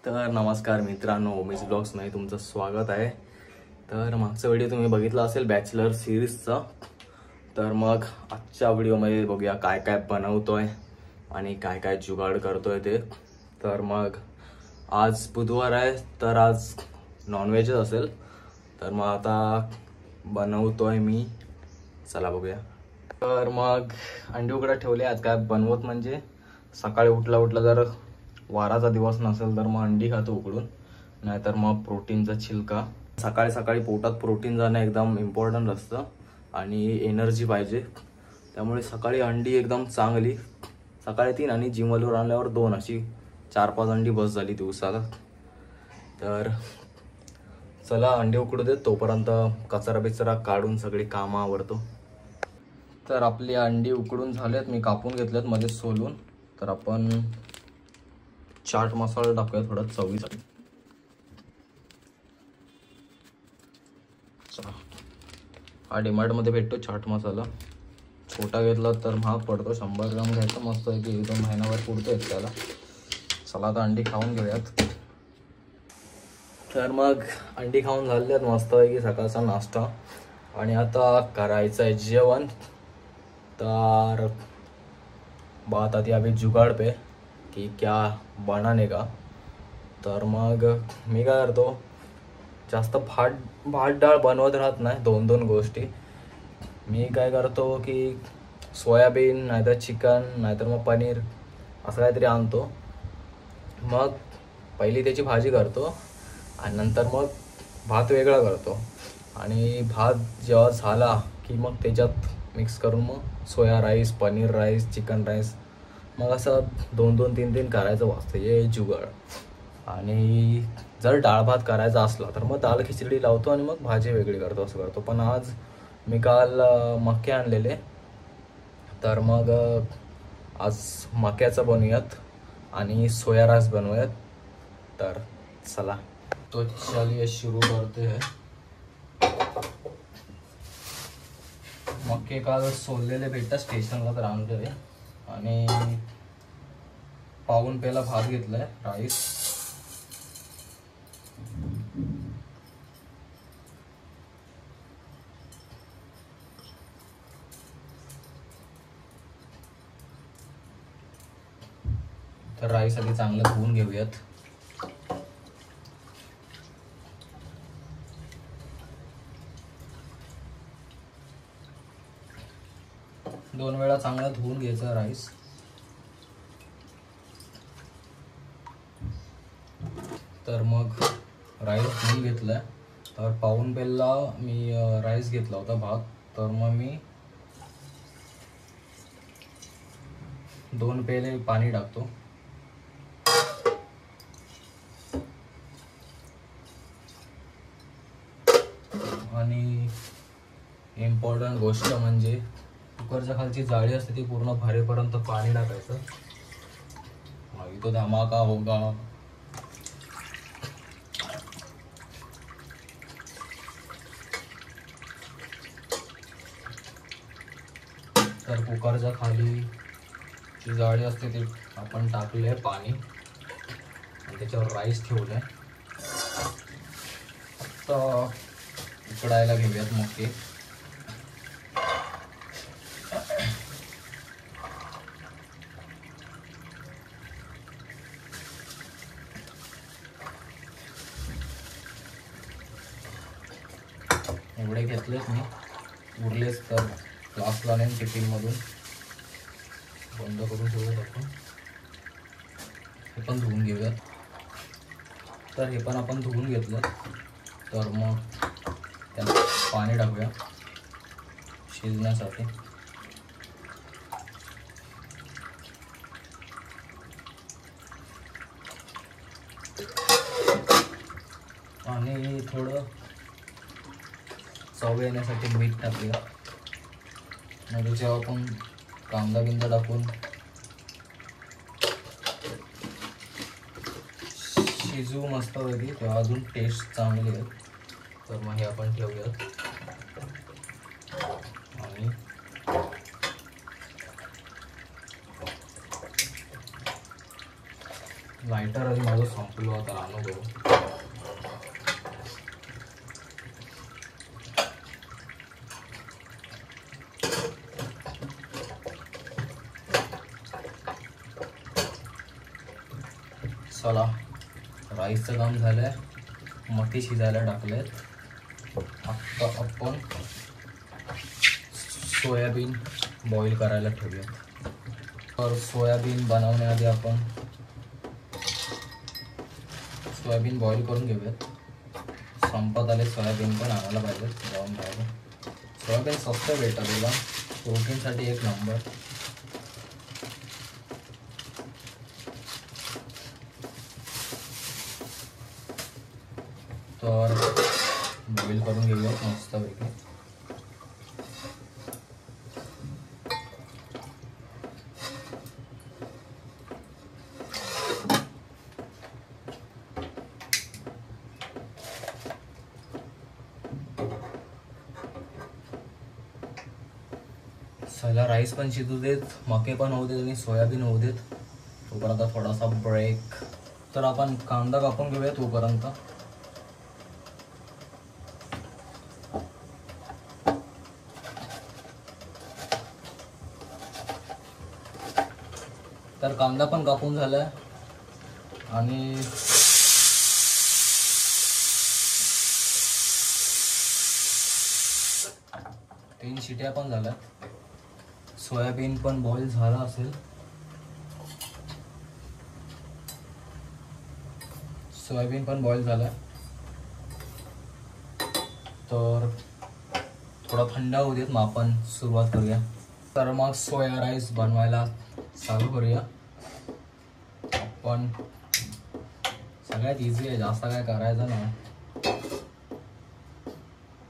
तर नमस्कार मित्रांनो, उमेश ब्लॉग्समध्ये तुमचं स्वागत आहे। तर मागचा व्हिडिओ तुम्ही बघितला असेल बॅचलर सिरीजचा। तर मग आजच्या व्हिडिओमध्ये बघूया काय काय बनवतोय आणि काय काय जुगाड करतोय ते। तर मग आज बुधवार आहे तर आज नॉनव्हेज असेल। तर मग आता बनवतोय मी, चला बघूया। तर मग अंडी उकडत ठेवले। आज काय बनवत म्हणजे सकाळी उठला जर वाराचा दिवस नसेल तर मग अंडी खातो उकडून, नाहीतर मग प्रोटीनचा छिलका। सकाळी सकाळी पोटात प्रोटीन जाणं एकदम इम्पॉर्टंट असतं आणि एनर्जी पाहिजे, त्यामुळे सकाळी अंडी एकदम चांगली। सकाळी 3 आणि जिमवर आणल्यावर 2 अशी 4-5 अंडी बस झाली दिवसाला। तर चला अंडी उकडू दे, तोपर्यंत कचरा बिचरा काढून सगळी कामं आवरतो। तर आपली अंडी उकडून झालेत, मी कापून घेतलेत मध्ये सोलून। तर आपण चाट मसाला टाकूया थोडा चवीसाठी। हा डीमार्ट मध्ये भेटतो चाट मसाला, छोटा घेतला तर महाग पडतो। 100 ग्राम घ्यायचा, मस्त आहे की 1-2 महिन्यावर पुरतो त्याला। चला आता अंडी खाऊन घेऊयात। तर मग अंडी खाऊन झालेत मस्त आहे की सकाळचा नाश्ता, आणि आता करायचं आहे जेवण। तर बात आती अभी जुगाड़ पे कि क्या बनाने का। तर मग मी काय करतो, जास्त भात डाळ बनवत राहत नाही, 2-2 गोष्टी। मी काय करतो की सोयाबीन नाहीतर चिकन नाहीतर मग पनीर असं काहीतरी आणतो। मग पहिली त्याची भाजी करतो आणि नंतर मग भात वेगळा करतो, आणि भात जेव्हा झाला की मग त्याच्यात मिक्स करून मग soya rice, paneer rice, chicken rice, मग असं 2-2, 3-3 करायचं वाजतं हे जुगाड। आणि जर डाळ भात करायचा असला तर मग दाल खिचडी लावतो आणि मग भाजी वेगळी करतो, असं करतो। पण आज मी काल मके आणलेले, तर मग आज मक्याचं बनवूयात आणि सोया राईस बनवूयात। तर चला तो चलिए शुरू करते हैं। मक्के काल सोललेले भेटतात स्टेशनला, तर आणलेले। आणि पाऊण पेला भात घेतलाय, राईस। तर राईस आधी चांगलं धुवून घेऊयात। दोन वेळा चांगला धुवून घ्यायचा राईस। तर मग राईस धुवून घेतलाय, तर पाऊण पेला मी राईस घेतला होता भात। तर मग मी 2 पेले पाणी टाकतो। आणि इम्पॉर्टंट गोष्ट म्हणजे कुकरच्या खालची जाळी असते ती पूर्ण भरेपर्यंत पाणी टाकायचं, मग तो धमाका होगा। तर कुकरच्या खाली जी जाळी असते ती आपण टाकले पाणी, आणि त्याच्यावर राईस ठेवले। तर उकडायला घेऊयात मक्के। एवढे घेतलेत मी, उरलेच तर क्लासला नेऊन टिफिनमधून बंद करून ठेवूयात आपण। हे पण धुवून घेऊयात। तर हे पण आपण धुवून घेतलं, तर मग त्यात पाणी टाकूया शिजण्यासाठी। आणि थोडं चव येण्यासाठी मीठ टाकूया, म्हणजे जेव्हा आपण कांदा बिंदा टाकून शिजवू मस्त होती तेव्हा अजून टेस्ट चांगली आहे। तर मग हे आपण ठेवूयात आणि लायटर आणि माझं संपलो आता आणू करू. चला राईसचं काम झालंय, मठी शिजायला टाकलेत. आता आपण सोयाबीन बॉईल करायला ठेवूया. तर सोयाबीन बनवण्याआधी आपण सोयाबीन बॉईल करून घेऊयात. संपत आले सोयाबीन पण आणायला पाहिजे जाऊन बाहेर. सोयाबीन स्वस्त भेटतं तुला, प्रोटीनसाठी एक नंबर. तर बॉईल करून घेऊयात मस्तपैकी. सगळा राईस पण शिजू देत, मके पण होऊ देत आणि सोयाबीन होऊ देत. तोपर्यंत थोडासा ब्रेक. तर आपण कांदा कापून घेऊया तोपर्यंत. तर कांदा पण कापून झालाय आणि तीन शिट्या पण झाल्या. सोयाबीन पण बॉईल झाला असेल. सोयाबीन पण बॉईल झालं. तर थोडा थंड होऊ देत मग आपण सुरुवात करूया. तर मग सोया राईस बनवायला चालू करूया आपण. सगळ्यात इझी आहे, जास्त काय करायचं नाही.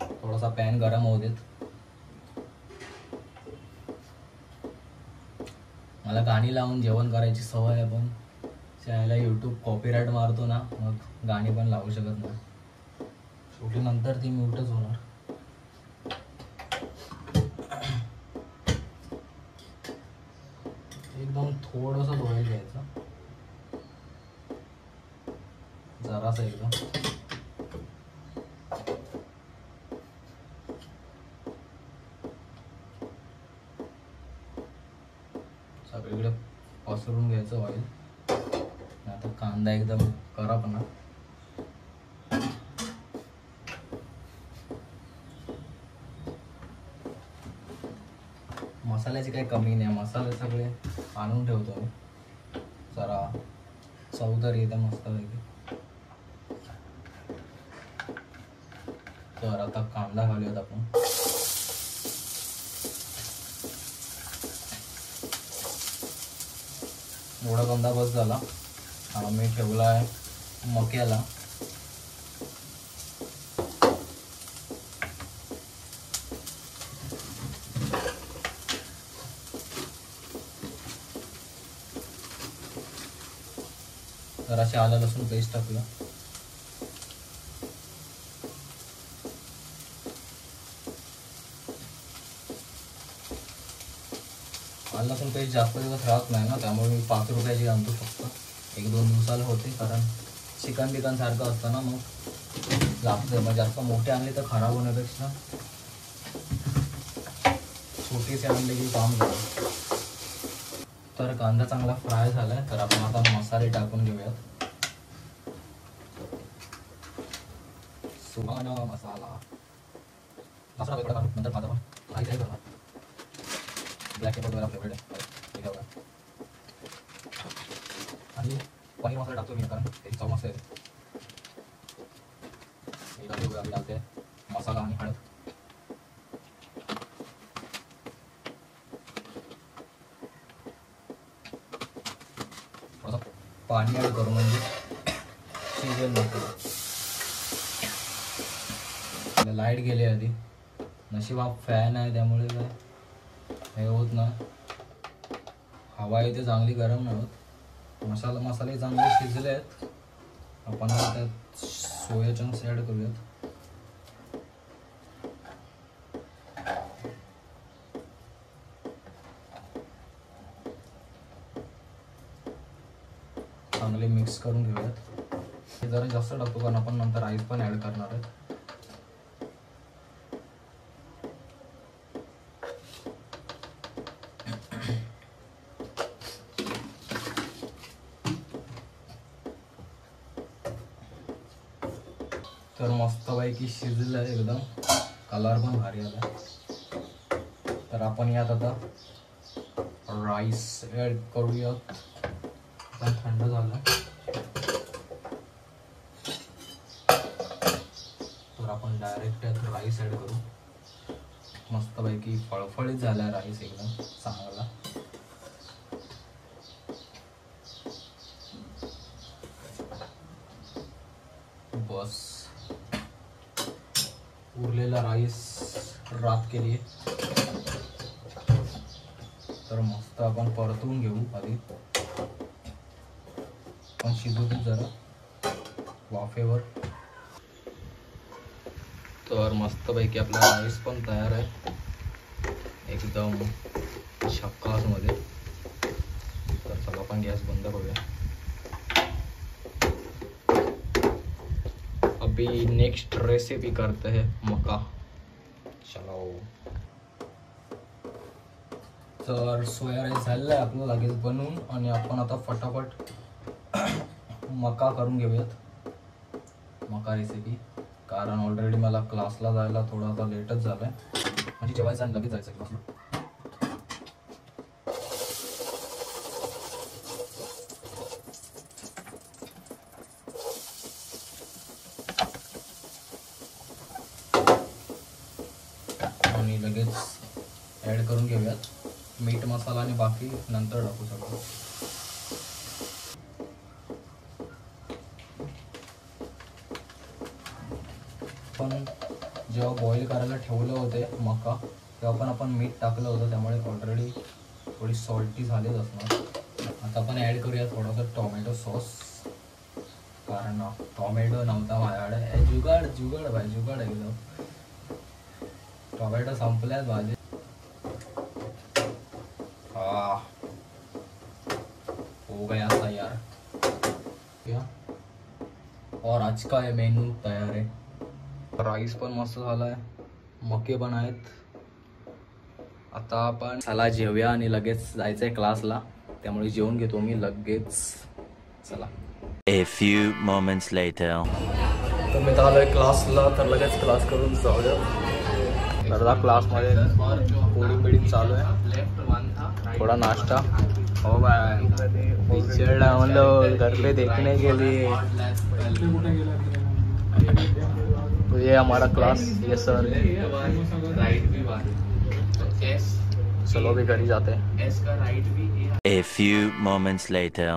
थोडासा पॅन गरम होऊ देत. मला गाणी लावून जेवण करायची सवय आहे, पण त्याला यूट्यूब कॉपीराईट मारतो ना, मग गाणी पण लावू शकत नाही. शेवटी नंतर ती म्यूटच होणार. एकदम थोडंसं धुवायला घ्यायचं, जरासं एकदम. सगळीकडे पसरून घ्यायचं ऑइल. आता कांदा एकदम करपना. मसाल्याची काही कमी नाही, मसाले सगळे आणून ठेवतो मी. जरा चव तर येते मस्तपैकी. तर आता कांदा घालूयात आपण. एवढा कांदा बस झाला. मी ठेवला आहे मक्याला. जराशी आलं लसूण पेस्ट टाकूया. आलं लसूण पेस्ट जास्त दिवस राहत नाही ना, त्यामुळे मी 5 रुपयाची आणतो फक्त. 1-2 दिवसाला होते, कारण चिकन बिकन सारखं असतं ना, मग लागतं. मग जास्त मोठे आणले तर खराब होण्यापेक्षा छोटीसे आणले की काम करतो. तर कांदा चांगला फ्राय झालाय. तर आपण आता मसाले टाकून घेऊयात. सुहाना मसाला नंतर माझा पण काही काही करणार. ब्लॅक पेपर वगैरे फेवरेट आहे आणि पनीर मसाला टाकतो मी, कारण त्याची चव मस्त आहे. आम्ही डालते मसाला आणि हळद. थोडासा पाणी ॲड करू म्हणजे शिजेल नको. लाईट गेली आधी. नशीब हा फॅन आहे, त्यामुळे काय हे होत ना, हवा येते चांगली, गरम नाही होत. मसाले चांगले शिजले आहेत. आपण त्यात सोया चंक्स ॲड करूयात. चांगले मिक्स मिक्स करून घेऊयात. हे जरा जास्त टाकतो कारण आपण नंतर राईस पण ॲड करणार आहे. तर मस्तपैकी शिजलं आहे एकदम, कलर पण भारी आला. तर आपण यात आता राईस ॲड करूयात. आता थंड झालं तर आपण डायरेक्ट यात राईस ॲड करू. मस्तपैकी फळफळीत झाला राईस एकदम चांगला. बस उरलेला राईस रात केली तर मस्त आपण परतून घेऊ. आधी पण शिजू दे जरा वाफेवर. तर मस्तपैकी आपला राईस पण तयार आहे एकदम झक्कास मध्ये. तर चला आपण गॅस बंद करूया. अभी नेक्स्ट रेसिपी करते हैं मका. चलो. तर सोया राईस झालेला आहे आपलं लगेच बनवून आणि आपण आता फटाफट मका करून घेऊयात. मका रेसिपी कारण ऑलरेडी मला क्लासला जायला थोडासा लेटच झालाय. म्हणजे जेवायचं आणि लगेच जायचं क्लासला. आणि लगेच ॲड करून घेऊयात मीठ मसाला आणि बाकी नंतर टाकू सगळं. पण जेव्हा बॉईल करायला ठेवलं होते मका तेव्हा पण आपण मीठ टाकलं होतं त्यामुळे ऑलरेडी थोडी सॉल्टी झालीच असणार. आता आपण ॲड करूया थोडासा टोमॅटो सॉस कारण टोमॅटो नव्हता माझ्याकडे. जुगाड भाई जुगाड एकदम. टोमॅटो संपल्यात भाजी. हो गया तैयार. और आज का ये मेनू तयार है. राईस पण मस्त झाला आहे, मके पण आहेत. आता आपण चला जेवूया आणि लगेच जायचंय क्लासला त्यामुळे जेवून घेतो मी लगेच. चला. A few moments later. तर मी आलोय क्लासला तर लगेच क्लास करून जाऊया. तर क्लासमध्ये कोडिंग बिडिंग चालू आहे. थोड़ा नाश्ता हो भाई. पिक्चर डाउनलोड घर पे देखने के लिए. तो ये हमारा क्लास. ये सर. चलो भी घर ही जाते हैं. A few moments later.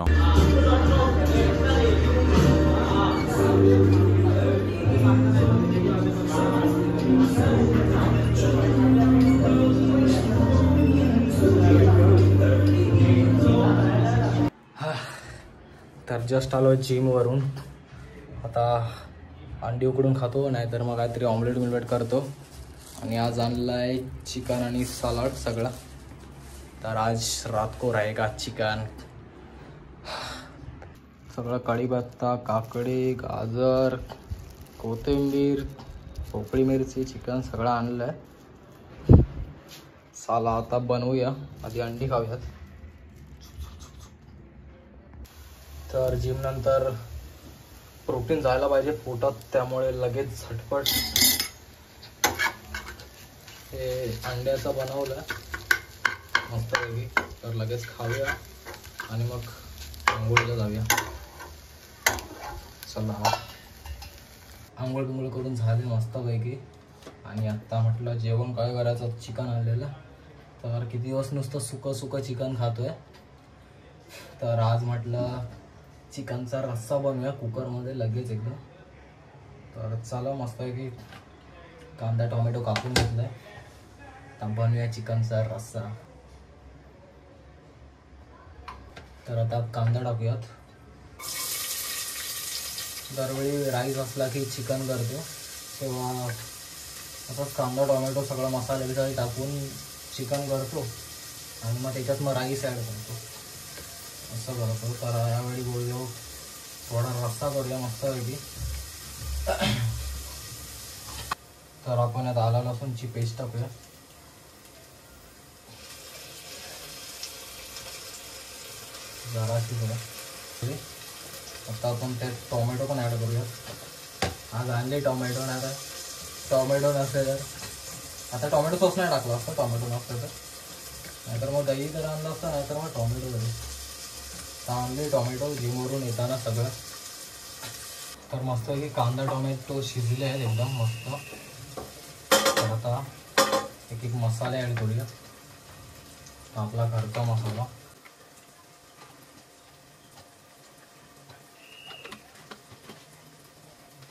तर जस्ट आलो जिमवरून. आता अंडी उकडून खातो नाहीतर मग काहीतरी ऑमलेट करतो. आणि आज आणला आहे चिकन आणि सलाड सगळा. तर आज रात को रहेगा चिकन. सगळं कढीपत्ता, काकडी, गाजर, कोथिंबीर, भोपळी मिरची, चिकन सगळं आणलं आहे. चला आता बनवूया. आधी अंडी खाऊयात. तर जिम नंतर प्रोटीन जायला पाहिजे पोटात त्यामुळे लगेच झटपट हे अंड्याचं बनवलं मस्तपैकी. तर लगेच खाऊया आणि मग आंघोळीला जाऊया. चला. आंघोळ बिंघोळ करून झाले मस्तपैकी आणि आत्ता म्हटलं जेवण काय करायचं. चिकन आणलेलं तर किती दिवस नुसतं सुकं चिकन खातोय. तर आज म्हटलं चिकनचा रस्सा बनवूया कुकरमध्ये लगेच एकदम. तर चला मस्तपैकी कांदा टोमॅटो कापून घेतलाय. आता बनवूया चिकनचा रस्सा. तर आता कांदा टाकूयात. दरवेळी राईस असला की चिकन करतो तेव्हा असंच कांदा टोमॅटो सगळा मसाला बिसाले टाकून चिकन करतो आणि मग त्याच्यात मग राईस ॲड करतो असं करतो. तर यावेळी बोललो थोडा रस्सा करूया मस्तपैकी. तर आपण यात आला लसूणची पेस्ट टाकूया. जराशी थोडं. आता आपण त्यात टोमॅटो पण ॲड करूया. आज आणले टोमॅटो ना. आता टोमॅटो नसते तर आता टोमॅटो सॉस नाही टाकला असतं टोमॅटो नसतं तर. नाहीतर मग दही तर आणलं असतं, नाहीतर मग टोमॅटो तरी. तर आणले टोमॅटो जिमवरून येताना सगळं. तर मस्त की कांदा टोमॅटो शिजले आहेत एकदम मस्त. तर आता एक एक मसाले ॲड करूया. आपला घरचा मसाला.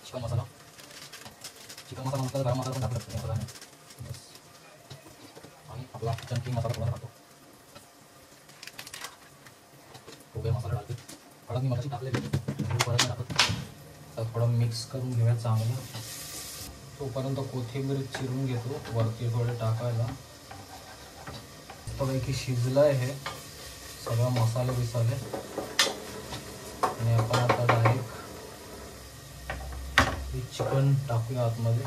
चिकन मसाला. चिकन मसाला नंतर गरम मसाला पण टाकू शकतो. आणि आपला चमकी मसाला थोडा टाकतो. थोडे मसाला टाकते. हळद मी मगाशी टाकले परत टाकत. तर थोडं मिक्स करून घेऊया चांगलं. तोपर्यंत कोथिंबीर चिरून घेतो वरती थोडे टाकायला. मस्तपैकी शिजलं आहे हे सगळं मसाले बिसाले. आणि आपण आता डायरेक्ट चिकन टाकूया आतमध्ये.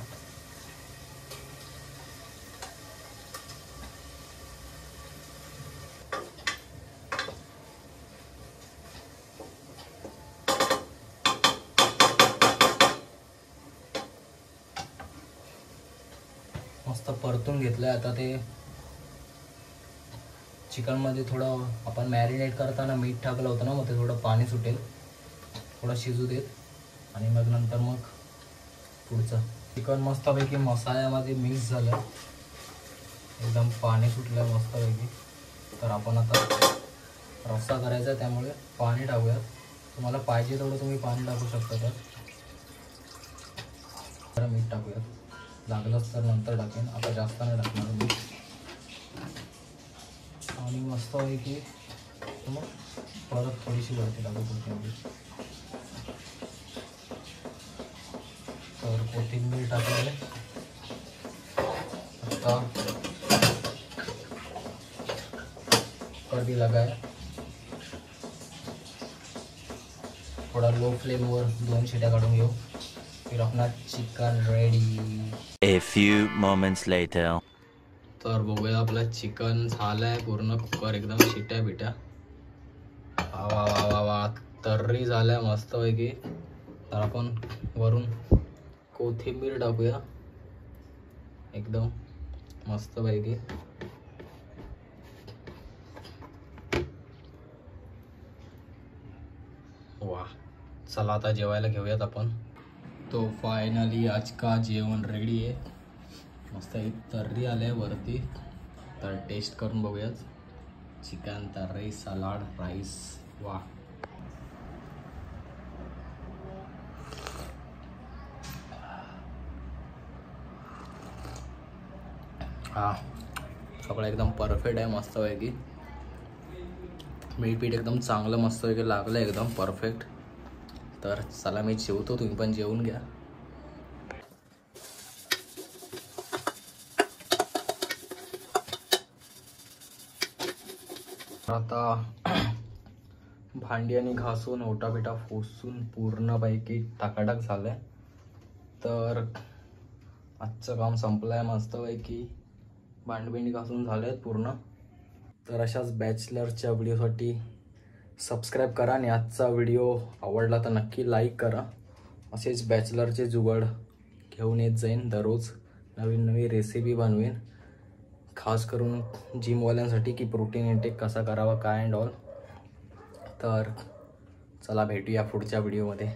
मस्त परतून घेतलंय. आता ते चिकनमध्ये थोडं आपण मॅरिनेट करताना मीठ टाकलं होतं ना, मग ते थोडं पाणी सुटेल. थोडं शिजू देत आणि मग नंतर मग पुढचं चिकन मस्तपैकी मसाल्यामध्ये मिक्स झालं. एकदम पाणी सुटलं मस्तपैकी. तर आपण आता रस्सा करायचा त्यामुळे पाणी टाकूयात. तुम्हाला पाहिजे तेवढं तुम्ही पाणी टाकू शकता. तर मीठ टाकूयात. लागलंच तर नंतर टाकेन, आता जास्त नाही टाकणार मीठ. आणि मस्तपैकी मग परत थोडीशी वरती टाकू कोथिंबीर. तर कोथिंबीर टाकले. आता कढी लगाया. थोड़ा लो फ्लेमवर 2 शिट्या काढून घेऊ. फिर अपना chicken ready. A few moments later. तर बघूया आपला चिकन झालाय पूर्ण कुकर एकदम शिट्या बिट्या. वा वा वा वा वा तर्री झालाय मस्तपैकी. तर आपण वरून कोथिंबीर टाकूया एकदम मस्तपैकी. वा चला आता जेवायला घेऊयात आपण. तो फायनली आज का जेवण रेडी आहे. मस्त एक तर्री आले वरती. तर टेस्ट करून बघूयात. चिकन तर्री सलाड राईस. वा हा सगळं एकदम परफेक्ट आहे मस्तपैकी. मीठ पीठ एकदम चांगलं मस्तपैकी लागलं एकदम परफेक्ट. तर चला मी जेवतो, तुम्ही पण जेवून घ्या. आता भांडी आणि घासून ओटाबिटा फोसून पूर्णपैकी टाकाटाक झालंय. तर आजचं काम संपलंय मस्तपैकी. भांडबिंडी घासून झालेत पूर्ण. तर अशाच बॅचलरच्या व्हिडिओसाठी सबस्क्राईब करा. आणि आजचा व्हिडिओ आवडला तर नक्की लाईक करा. असेच बॅचलरचे जुगाड घेऊन येत जाईन. दररोज नवीन नवीन रेसिपी बनवेन, खास करून जिमवाल्यांसाठी की प्रोटीन इंटेक कसा करावा काय अँड ऑल. तर चला भेटूया पुढच्या व्हिडिओमध्ये.